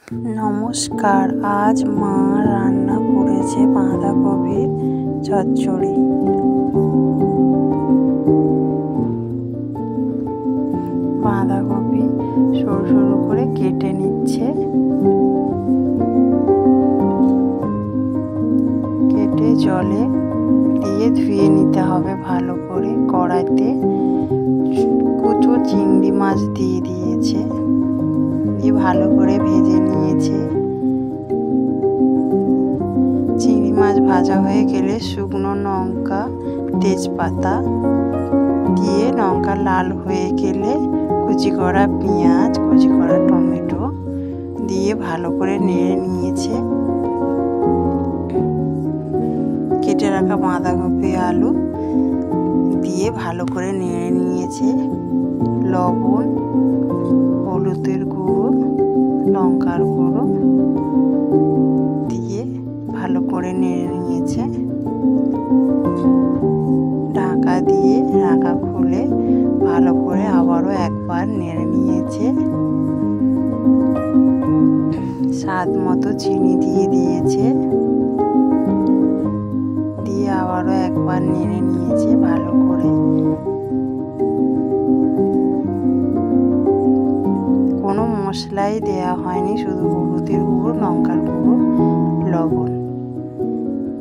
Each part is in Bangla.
নমস্কার, আজ মা রান্না করেছে বাঁধাকপির চচ্চড়ি। বাঁধাকপি সরু সরু করে কেটে নিচ্ছে, কেটে জলে দিয়ে ধুয়ে নিতে হবে ভালো করে। কড়াইতে কুচো চিংড়ি মাছ দিয়ে দিয়েছে, দিয়ে ভালো করে ভেজে নিয়েছে। চিংড়ি মাছ ভাজা হয়ে গেলে শুকনো লঙ্কা, তেজপাতা দিয়ে লঙ্কা লাল হয়ে গেলে কুচি করা পেঁয়াজ, কুচি করা টমেটো দিয়ে ভালো করে নেড়ে নিয়েছে। কেটে রাখা বাঁধাকপি, আলু দিয়ে ভালো করে নেড়ে নিয়েছে। লবণ, হলুদের গুঁড়ো, লঙ্কার গুঁড়ো দিয়ে ভালো করে নেড়ে নিয়েছে। ঢাকা দিয়ে ঢাকা খুলে ভালো করে আবারও একবার নেড়ে নিয়েছে। স্বাদ মতো চিনি দিয়ে দিয়েছে, দিয়ে আবারও একবার নেড়ে নিয়েছে ভালো করে। কোনো মশলাই দেয়া হয়নি, শুধু হলুদের গুঁড়ো, লঙ্কার গুঁড়ো, লবণ।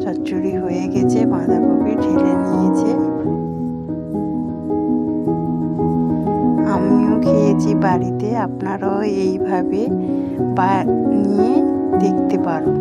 চচ্চড়ি হয়ে গেছে, বাঁধাকপি ঢেলে নিয়েছে। আমিও খেয়েছি বাড়িতে, আপনারাও এইভাবে বানিয়ে দেখতে পারো।